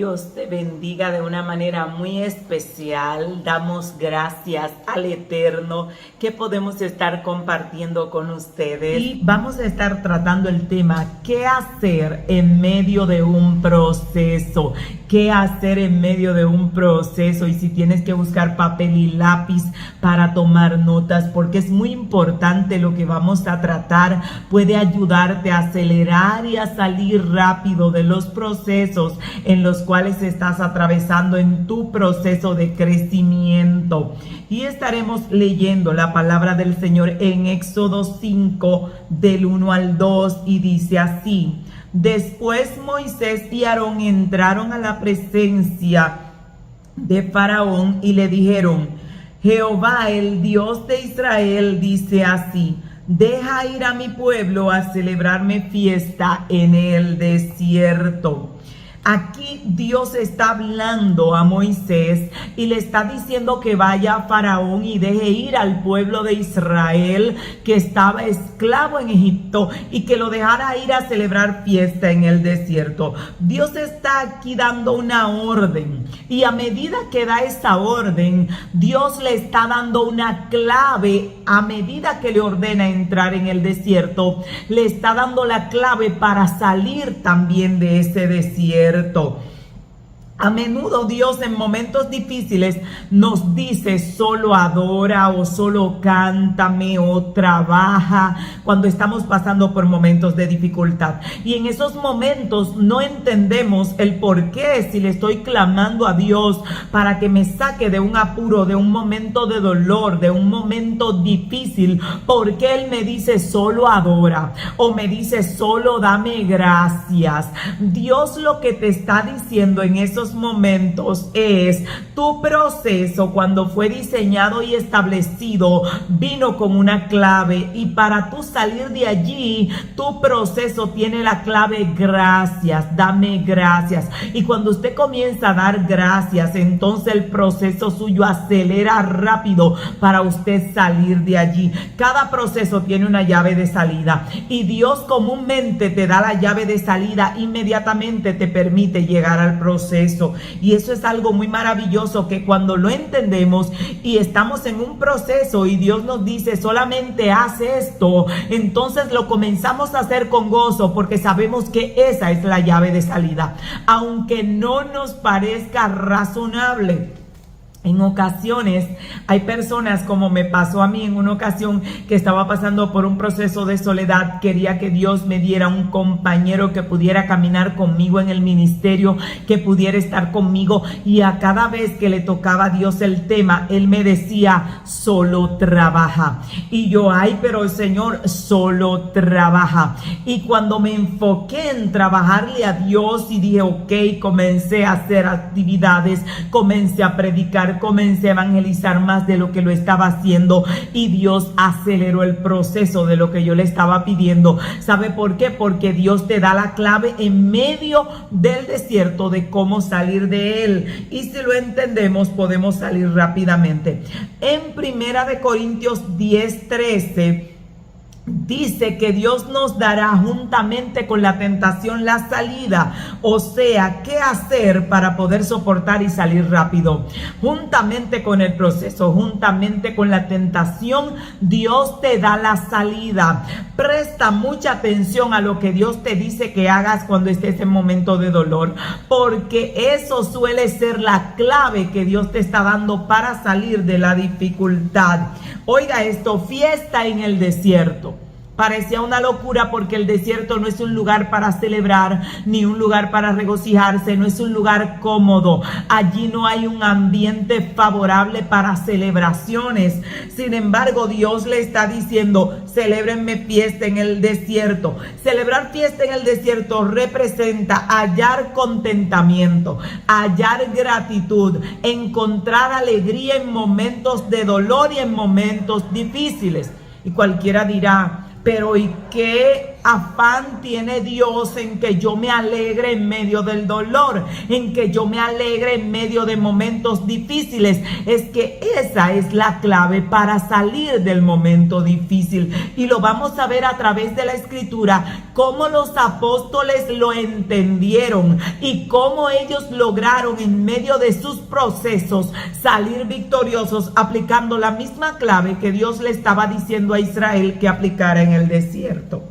Dios te bendiga de una manera muy especial. Damos gracias al Eterno que podemos estar compartiendo con ustedes. Y vamos a estar tratando el tema, ¿qué hacer en medio de un proceso? ¿Qué hacer en medio de un proceso? Y si tienes que buscar papel y lápiz para tomar notas, porque es muy importante lo que vamos a tratar. Puede ayudarte a acelerar y a salir rápido de los procesos en los cuales estás atravesando en tu proceso de crecimiento. Y estaremos leyendo la palabra del Señor en Éxodo 5 del 1 al 2 y dice así: Después Moisés y Aarón entraron a la presencia de Faraón y le dijeron: Jehová, el Dios de Israel, dice así: deja ir a mi pueblo a celebrarme fiesta en el desierto. Aquí Dios está hablando a Moisés y le está diciendo que vaya a Faraón y deje ir al pueblo de Israel que estaba esclavo en Egipto y que lo dejara ir a celebrar fiesta en el desierto. Dios está aquí dando una orden y a medida que da esa orden, Dios le está dando una clave. A medida que le ordena entrar en el desierto, le está dando la clave para salir también de ese desierto. A menudo Dios en momentos difíciles nos dice: solo adora, o solo cántame, o trabaja, cuando estamos pasando por momentos de dificultad. Y en esos momentos no entendemos el por qué, si le estoy clamando a Dios para que me saque de un apuro, de un momento de dolor, de un momento difícil, ¿por qué Él me dice solo adora? O me dice solo dame gracias. Dios lo que te está diciendo en esos momentos es: tu proceso, cuando fue diseñado y establecido, vino con una clave, y para tú salir de allí, tu proceso tiene la clave gracias, dame gracias. Y cuando usted comienza a dar gracias, entonces el proceso suyo acelera rápido para usted salir de allí. Cada proceso tiene una llave de salida y Dios comúnmente te da la llave de salida, inmediatamente te permite llegar al proceso. Y eso es algo muy maravilloso, que cuando lo entendemos y estamos en un proceso y Dios nos dice solamente haz esto, entonces lo comenzamos a hacer con gozo, porque sabemos que esa es la llave de salida, aunque no nos parezca razonable. En ocasiones hay personas, como me pasó a mí en una ocasión, que estaba pasando por un proceso de soledad. Quería que Dios me diera un compañero que pudiera caminar conmigo en el ministerio, que pudiera estar conmigo, y a cada vez que le tocaba a Dios el tema, Él me decía: solo trabaja. Y yo: ay, pero el Señor, solo trabaja. Y cuando me enfoqué en trabajarle a Dios y dije ok, comencé a hacer actividades, comencé a predicar, comencé a evangelizar más de lo que lo estaba haciendo, y Dios aceleró el proceso de lo que yo le estaba pidiendo. ¿Sabe por qué? Porque Dios te da la clave en medio del desierto de cómo salir de él, y si lo entendemos podemos salir rápidamente. En Primera de Corintios 10:13 dice que Dios nos dará juntamente con la tentación la salida, o sea, qué hacer para poder soportar y salir rápido. Juntamente con el proceso, juntamente con la tentación, Dios te da la salida. Presta mucha atención a lo que Dios te dice que hagas cuando estés en momento de dolor, porque eso suele ser la clave que Dios te está dando para salir de la dificultad. Oiga esto: fiesta en el desierto. Parecía una locura, porque el desierto no es un lugar para celebrar, ni un lugar para regocijarse, no es un lugar cómodo. Allí no hay un ambiente favorable para celebraciones. Sin embargo, Dios le está diciendo: celébrenme fiesta en el desierto. Celebrar fiesta en el desierto representa hallar contentamiento, hallar gratitud, encontrar alegría en momentos de dolor y en momentos difíciles. Y cualquiera dirá: pero ¿y qué afán tiene Dios en que yo me alegre en medio del dolor, en que yo me alegre en medio de momentos difíciles? Es que esa es la clave para salir del momento difícil. Y lo vamos a ver a través de la escritura, cómo los apóstoles lo entendieron y cómo ellos lograron en medio de sus procesos salir victoriosos, aplicando la misma clave que Dios le estaba diciendo a Israel que aplicara en el desierto.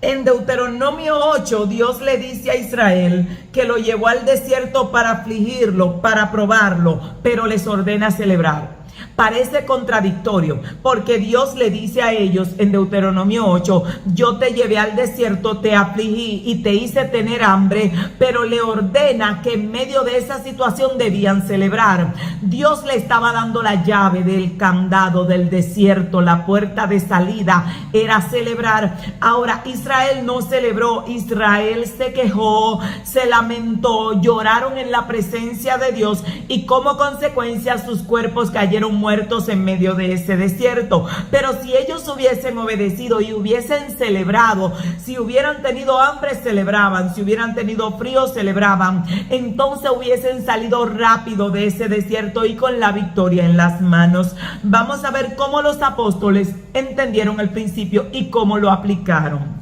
En Deuteronomio 8, Dios le dice a Israel que lo llevó al desierto para afligirlo, para probarlo, pero les ordena celebrar. Parece contradictorio, porque Dios le dice a ellos en Deuteronomio 8, yo te llevé al desierto, te afligí y te hice tener hambre, pero le ordena que en medio de esa situación debían celebrar. Dios le estaba dando la llave del candado del desierto, la puerta de salida era celebrar. Ahora Israel no celebró, Israel se quejó, se lamentó, lloraron en la presencia de Dios y como consecuencia sus cuerpos cayeron muertos en medio de ese desierto. Pero si ellos hubiesen obedecido y hubiesen celebrado, si hubieran tenido hambre celebraban, si hubieran tenido frío celebraban, entonces hubiesen salido rápido de ese desierto y con la victoria en las manos. Vamos a ver cómo los apóstoles entendieron el principio y cómo lo aplicaron.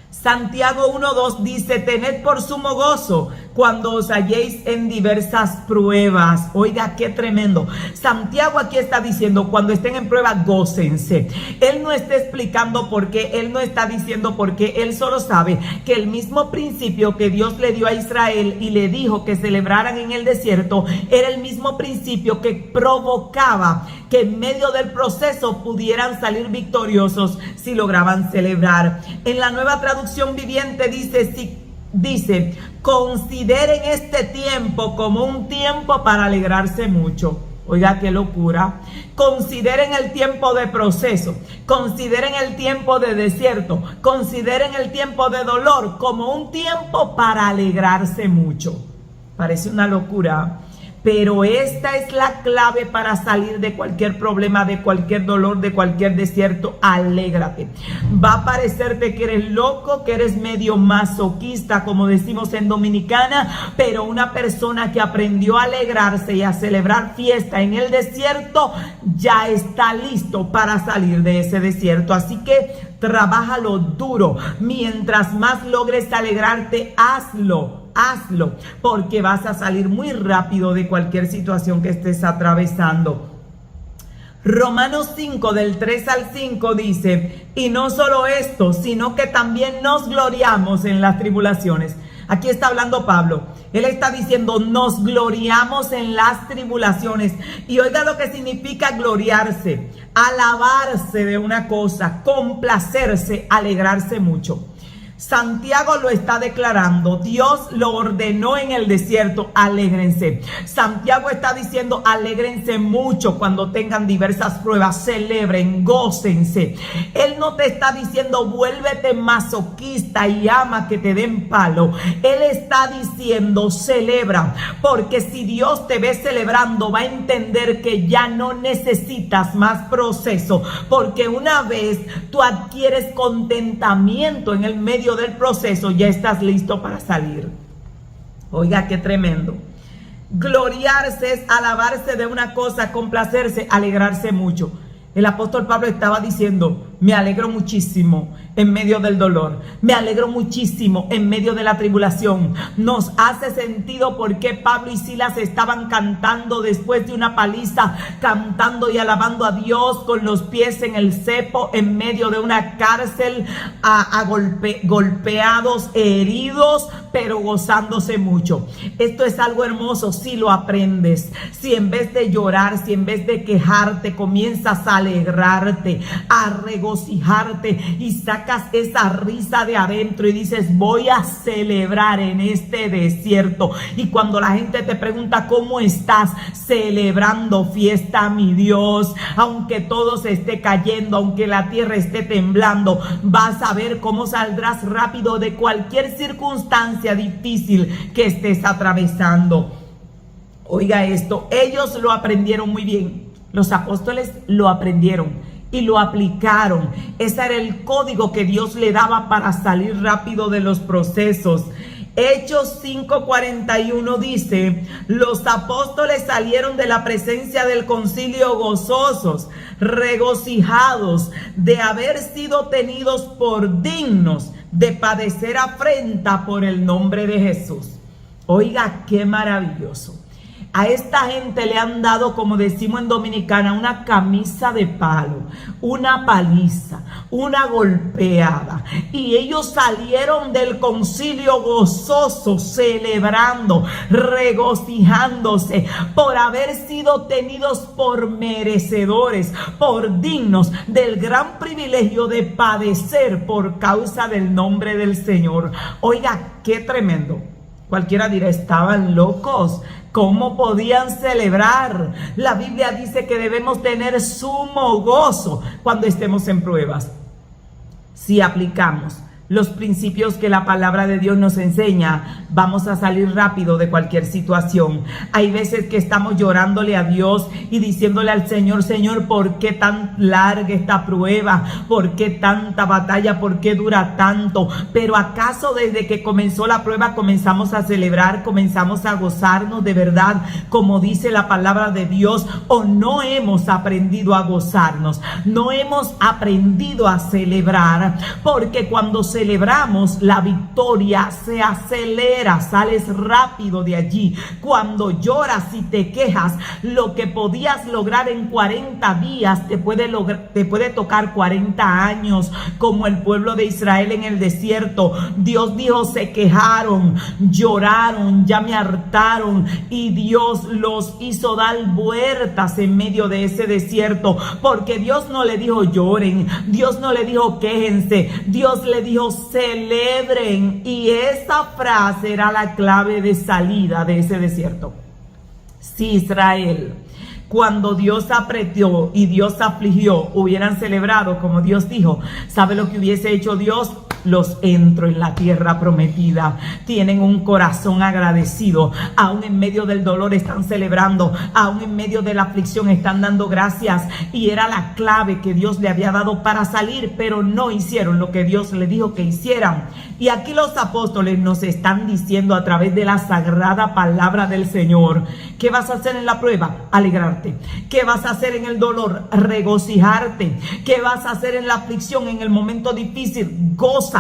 Santiago 1:2 dice, tened por sumo gozo cuando os halléis en diversas pruebas. Oiga, qué tremendo. Santiago aquí está diciendo, cuando estén en prueba, gócense. Él no está explicando por qué, él no está diciendo por qué, él solo sabe que el mismo principio que Dios le dio a Israel y le dijo que celebraran en el desierto, era el mismo principio que provocaba que en medio del proceso pudieran salir victoriosos si lograban celebrar. En la Nueva Traducción Viviente dice, consideren este tiempo como un tiempo para alegrarse mucho. Oiga, qué locura. Consideren el tiempo de proceso, consideren el tiempo de desierto, consideren el tiempo de dolor como un tiempo para alegrarse mucho. Parece una locura, pero esta es la clave para salir de cualquier problema, de cualquier dolor, de cualquier desierto. Alégrate. Va a parecerte que eres loco, que eres medio masoquista, como decimos en Dominicana, pero una persona que aprendió a alegrarse y a celebrar fiesta en el desierto, ya está listo para salir de ese desierto. Así que trabájalo duro. Mientras más logres alegrarte, hazlo, porque vas a salir muy rápido de cualquier situación que estés atravesando. Romanos 5 del 3 al 5 dice, y no solo esto, sino que también nos gloriamos en las tribulaciones. Aquí está hablando Pablo. Él está diciendo, nos gloriamos en las tribulaciones. Y oiga lo que significa gloriarse: alabarse de una cosa, complacerse, alegrarse mucho. Santiago lo está declarando, Dios lo ordenó en el desierto, alégrense. Santiago está diciendo, alégrense mucho cuando tengan diversas pruebas, celebren, gócense. Él no te está diciendo, vuélvete masoquista y ama que te den palo. Él está diciendo, celebra, porque si Dios te ve celebrando, va a entender que ya no necesitas más proceso, porque una vez tú adquieres contentamiento en el medio del proceso, ya estás listo para salir. Oiga, qué tremendo. Gloriarse es alabarse de una cosa, complacerse, alegrarse mucho. El apóstol Pablo estaba diciendo, me alegro muchísimo en medio del dolor, me alegro muchísimo en medio de la tribulación. Nos hace sentido por qué Pablo y Silas estaban cantando después de una paliza, cantando y alabando a Dios con los pies en el cepo, en medio de una cárcel, golpeados, heridos, pero gozándose mucho. Esto es algo hermoso si lo aprendes, si en vez de llorar, si en vez de quejarte, comienzas a alegrarte, a regocijarte y sacas esa risa de adentro y dices, voy a celebrar en este desierto. Y cuando la gente te pregunta cómo estás, celebrando fiesta a mi Dios, aunque todo se esté cayendo, aunque la tierra esté temblando, vas a ver cómo saldrás rápido de cualquier circunstancia difícil que estés atravesando. Oiga esto, ellos lo aprendieron muy bien. Los apóstoles lo aprendieron y lo aplicaron. Ese era el código que Dios le daba para salir rápido de los procesos. Hechos 5:41 dice: los apóstoles salieron de la presencia del concilio gozosos, regocijados de haber sido tenidos por dignos de padecer afrenta por el nombre de Jesús. Oiga, qué maravilloso. A esta gente le han dado, como decimos en Dominicana, una camisa de palo, una paliza, una golpeada. Y ellos salieron del concilio gozosos, celebrando, regocijándose por haber sido tenidos por merecedores, por dignos del gran privilegio de padecer por causa del nombre del Señor. Oiga, qué tremendo. Cualquiera dirá, estaban locos. ¿Cómo podían celebrar? La Biblia dice que debemos tener sumo gozo cuando estemos en pruebas. Si aplicamos los principios que la palabra de Dios nos enseña, vamos a salir rápido de cualquier situación. Hay veces que estamos llorándole a Dios y diciéndole al Señor: Señor, ¿por qué tan larga esta prueba? ¿Por qué tanta batalla? ¿Por qué dura tanto? Pero ¿acaso desde que comenzó la prueba comenzamos a celebrar, comenzamos a gozarnos de verdad, como dice la palabra de Dios? ¿O no hemos aprendido a gozarnos? No hemos aprendido a celebrar, porque cuando celebramos, la victoria se acelera, sales rápido de allí. Cuando lloras y te quejas, lo que podías lograr en 40 días te puede tocar 40 años, como el pueblo de Israel en el desierto. Dios dijo: se quejaron, lloraron, ya me hartaron, y Dios los hizo dar vueltas en medio de ese desierto, porque Dios no le dijo lloren, Dios no le dijo quéjense, Dios le dijo celebren. Y esa frase era la clave de salida de ese desierto. Si Israel, cuando Dios apretó y Dios afligió, hubieran celebrado como Dios dijo, ¿sabe lo que hubiese hecho Dios? Los entro en la tierra prometida. Tienen un corazón agradecido. Aún en medio del dolor están celebrando. Aún en medio de la aflicción están dando gracias. Y era la clave que Dios le había dado para salir, pero no hicieron lo que Dios le dijo que hicieran. Y aquí los apóstoles nos están diciendo a través de la sagrada palabra del Señor: ¿qué vas a hacer en la prueba? Alegrarte. ¿Qué vas a hacer en el dolor? Regocijarte. ¿Qué vas a hacer en la aflicción, en el momento difícil? Gózate.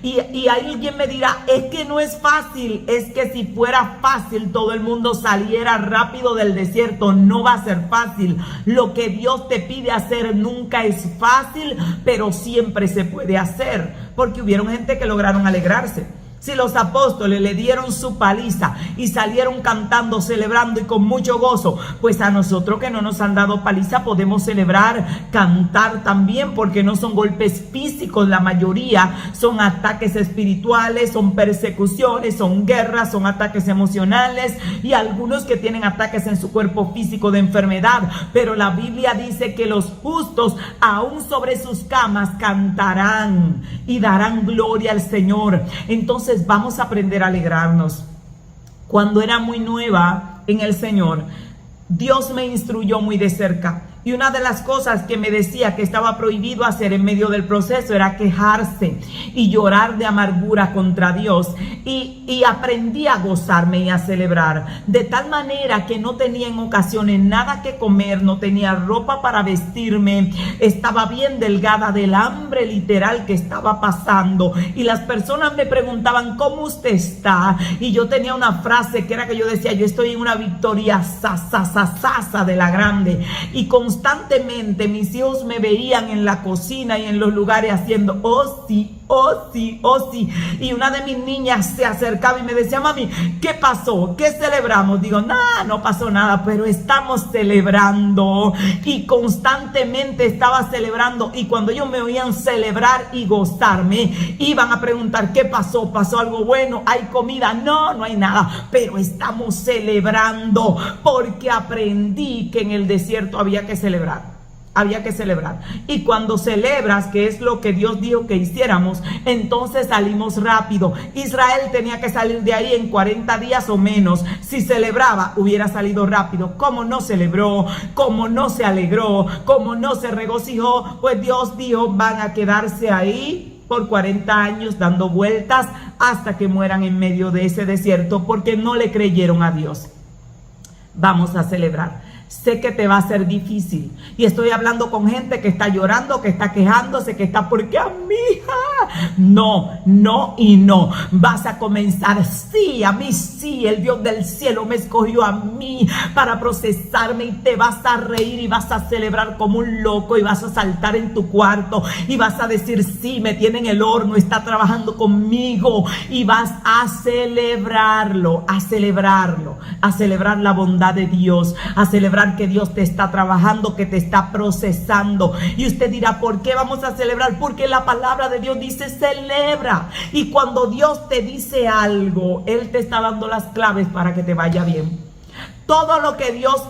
Y alguien me dirá: es que no es fácil. Es que si fuera fácil, todo el mundo saliera rápido del desierto. No va a ser fácil. Lo que Dios te pide hacer nunca es fácil, pero siempre se puede hacer, porque hubieron gente que lograron alegrarse. Si los apóstoles le dieron su paliza y salieron cantando, celebrando y con mucho gozo, pues a nosotros que no nos han dado paliza podemos celebrar, cantar también, porque no son golpes físicos, la mayoría son ataques espirituales, son persecuciones, son guerras, son ataques emocionales, y algunos que tienen ataques en su cuerpo físico de enfermedad. Pero la Biblia dice que los justos aún sobre sus camas cantarán y darán gloria al Señor. Entonces vamos a aprender a alegrarnos. Cuando era muy nueva en el Señor, Dios me instruyó muy de cerca. Y una de las cosas que me decía que estaba prohibido hacer en medio del proceso era quejarse y llorar de amargura contra Dios. Y aprendí a gozarme y a celebrar. De tal manera que no tenía en ocasiones nada que comer, no tenía ropa para vestirme. Estaba bien delgada del hambre literal que estaba pasando. Y las personas me preguntaban: ¿cómo usted está? Y yo tenía una frase que era que yo decía: yo estoy en una victoria sasa de la grande. Y constantemente mis hijos me veían en la cocina y en los lugares haciendo oh sí, oh sí, oh sí. Y una de mis niñas se acercaba y me decía: mami, ¿qué pasó? ¿Qué celebramos? Digo: nada, no pasó nada, pero estamos celebrando. Y constantemente estaba celebrando. Y cuando ellos me oían celebrar y gozarme, iban a preguntar: ¿qué pasó? ¿Pasó algo bueno? ¿Hay comida? No, no hay nada, pero estamos celebrando, porque aprendí que en el desierto había que celebrar. había que celebrar. Y cuando celebras, que es lo que Dios dijo que hiciéramos, entonces salimos rápido. Israel tenía que salir de ahí en 40 días o menos. Si celebraba, hubiera salido rápido. Como no celebró, como no se alegró, como no se regocijó, pues Dios dijo, van a quedarse ahí por 40 años dando vueltas hasta que mueran en medio de ese desierto, porque no le creyeron a Dios. Vamos a celebrar. Sé que te va a ser difícil. Y estoy hablando con gente que está llorando, que está quejándose, que está porque a mi hija. No, no y no. Vas a comenzar, sí, a mí sí. El Dios del cielo me escogió a mí para procesarme, y te vas a reír y vas a celebrar como un loco y vas a saltar en tu cuarto y vas a decir, sí, me tiene en el horno, está trabajando conmigo, y vas a celebrarlo, a celebrar la bondad de Dios, a celebrar que Dios te está trabajando, que te está procesando. Y usted dirá, ¿por qué vamos a celebrar? Porque la palabra de Dios dice celebra. Y cuando Dios te dice algo, Él te está dando las claves para que te vaya bien. Todo lo que Dios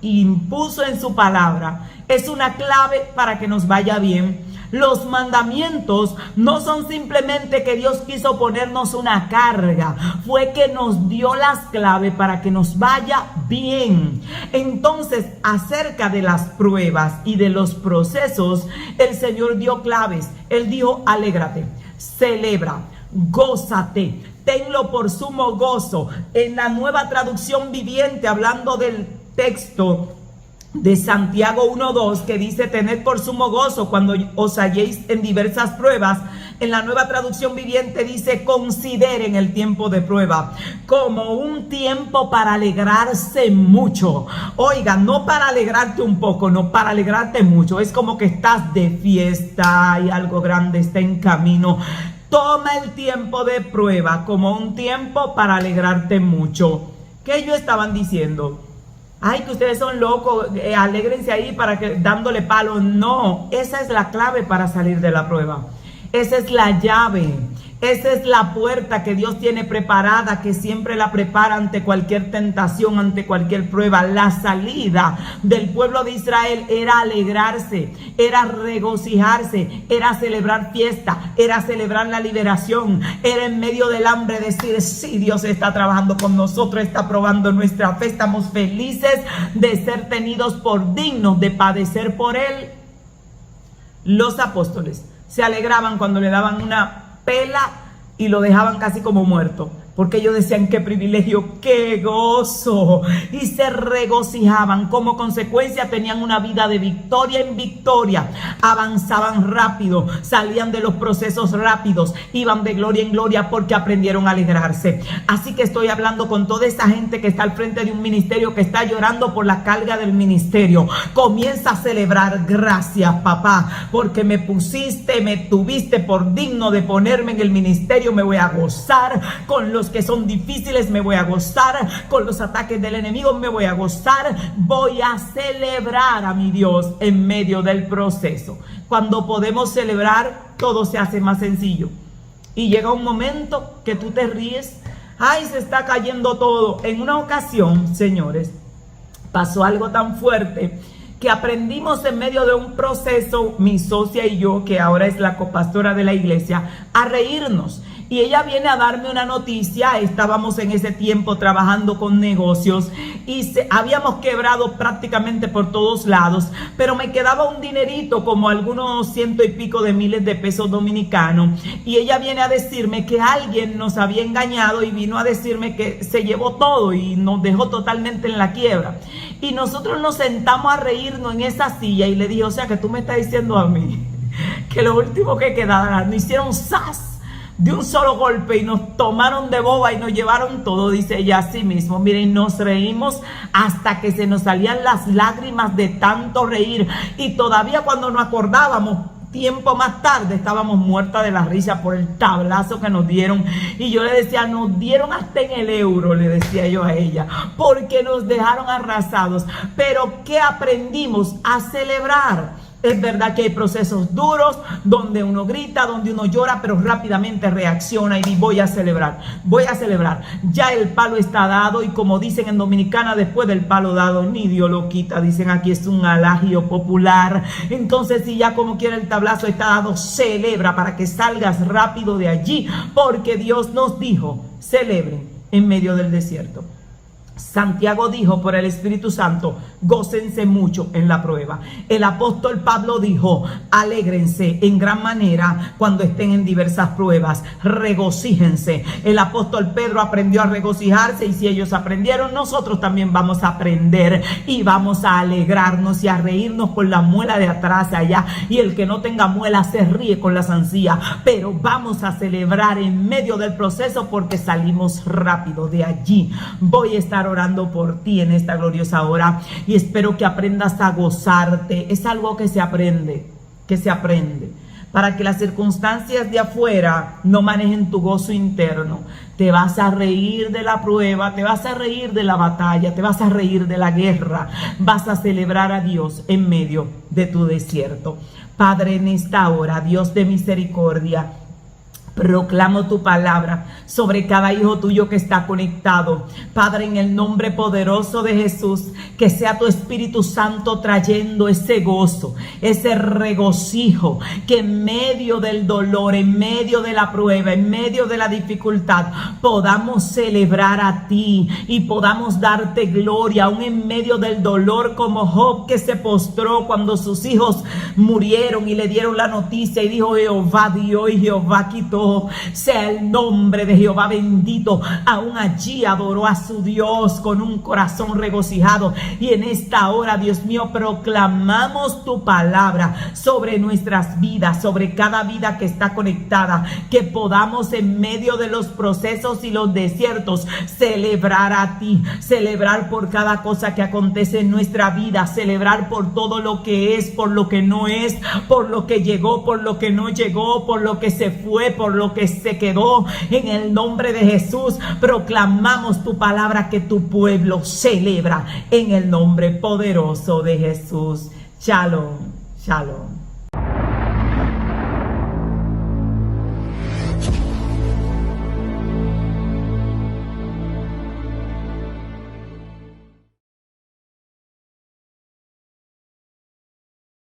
impuso en su palabra, es una clave para que nos vaya bien. Los mandamientos no son simplemente que Dios quiso ponernos una carga, fue que nos dio las claves para que nos vaya bien. Entonces, acerca de las pruebas y de los procesos, el Señor dio claves. Él dijo, alégrate, celebra, gózate, tenlo por sumo gozo. En la Nueva Traducción Viviente, hablando del texto de Santiago 1:2, que dice, tened por sumo gozo cuando os halléis en diversas pruebas. En la Nueva Traducción Viviente dice, consideren el tiempo de prueba como un tiempo para alegrarse mucho. Oiga, no para alegrarte un poco, no, para alegrarte mucho. Es como que estás de fiesta y algo grande está en camino. Toma el tiempo de prueba como un tiempo para alegrarte mucho. ¿Qué ellos estaban diciendo? Ay, que ustedes son locos, alégrense ahí para que dándole palo. No, esa es la clave para salir de la prueba. Esa es la llave. Esa es la puerta que Dios tiene preparada, que siempre la prepara ante cualquier tentación, ante cualquier prueba. La salida del pueblo de Israel era alegrarse, era regocijarse, era celebrar fiesta, era celebrar la liberación, era en medio del hambre decir, sí, Dios está trabajando con nosotros, está probando nuestra fe, estamos felices de ser tenidos por dignos de padecer por Él. Los apóstoles se alegraban cuando le daban una pela y lo dejaban casi como muerto, porque ellos decían, qué privilegio, qué gozo, y se regocijaban. Como consecuencia tenían una vida de victoria en victoria, avanzaban rápido, salían de los procesos rápidos, iban de gloria en gloria porque aprendieron a alegrarse. Así que estoy hablando con toda esa gente que está al frente de un ministerio, que está llorando por la carga del ministerio. Comienza a celebrar, gracias papá, porque me pusiste, me tuviste por digno de ponerme en el ministerio. Me voy a gozar con los que son difíciles, me voy a gozar con los ataques del enemigo, me voy a gozar, voy a celebrar a mi Dios en medio del proceso. Cuando podemos celebrar, todo se hace más sencillo. Y llega un momento que tú te ríes, ay, se está cayendo todo. En una ocasión, señores, pasó algo tan fuerte que aprendimos en medio de un proceso, mi socia y yo, que ahora es la copastora de la iglesia, a reírnos. Y ella viene a darme una noticia. Estábamos en ese tiempo trabajando con negocios y habíamos quebrado prácticamente por todos lados, pero me quedaba un dinerito, como algunos 100 y pico de miles de pesos dominicanos. Y ella viene a decirme que alguien nos había engañado y vino a decirme que se llevó todo y nos dejó totalmente en la quiebra. Y nosotros nos sentamos a reírnos en esa silla y le dije, o sea que tú me estás diciendo a mí que lo último que quedara, nos hicieron ¡zas! De un solo golpe y nos tomaron de boba y nos llevaron todo. Dice ella así mismo. Miren, nos reímos hasta que se nos salían las lágrimas de tanto reír, y todavía cuando nos acordábamos tiempo más tarde estábamos muertas de la risa por el tablazo que nos dieron. Y yo le decía, nos dieron hasta en el euro, le decía yo a ella, porque nos dejaron arrasados. Pero ¿qué aprendimos? A celebrar. Es verdad que hay procesos duros donde uno grita, donde uno llora, pero rápidamente reacciona y dice, voy a celebrar. Ya el palo está dado y como dicen en Dominicana, después del palo dado, ni Dios lo quita. Dicen aquí es un alagio popular. Entonces, si ya como quiera el tablazo está dado, celebra para que salgas rápido de allí, porque Dios nos dijo, celebren en medio del desierto. Santiago dijo por el Espíritu Santo, gócense mucho en la prueba. El apóstol Pablo dijo, alégrense en gran manera cuando estén en diversas pruebas, regocíjense. El apóstol Pedro aprendió a regocijarse y si ellos aprendieron, nosotros también vamos a aprender y vamos a alegrarnos y a reírnos con la muela de atrás allá, y el que no tenga muela se ríe con la zancilla, pero vamos a celebrar en medio del proceso porque salimos rápido de allí. Voy a estar orando por ti en esta gloriosa hora y espero que aprendas a gozarte. Es algo que se aprende, para que las circunstancias de afuera no manejen tu gozo interno. Te vas a reír de la prueba, te vas a reír de la batalla, te vas a reír de la guerra, vas a celebrar a Dios en medio de tu desierto. Padre, en esta hora, Dios de misericordia, proclamo tu palabra sobre cada hijo tuyo que está conectado. Padre, en el nombre poderoso de Jesús, que sea tu Espíritu Santo trayendo ese gozo, ese regocijo, que en medio del dolor, en medio de la prueba, en medio de la dificultad, podamos celebrar a ti y podamos darte gloria, aún en medio del dolor, como Job, que se postró cuando sus hijos murieron y le dieron la noticia y dijo, Jehová dio y Jehová quitó. Sea el nombre de Jehová bendito. Aún allí adoró a su Dios con un corazón regocijado. Y en esta hora, Dios mío, proclamamos tu palabra sobre nuestras vidas, sobre cada vida que está conectada, que podamos en medio de los procesos y los desiertos celebrar a ti, celebrar por cada cosa que acontece en nuestra vida, celebrar por todo lo que es, por lo que no es, por lo que llegó, por lo que no llegó, por lo que se fue, por lo que se quedó. En el nombre de Jesús proclamamos tu palabra que tu pueblo celebra en el nombre poderoso de Jesús. Shalom, shalom.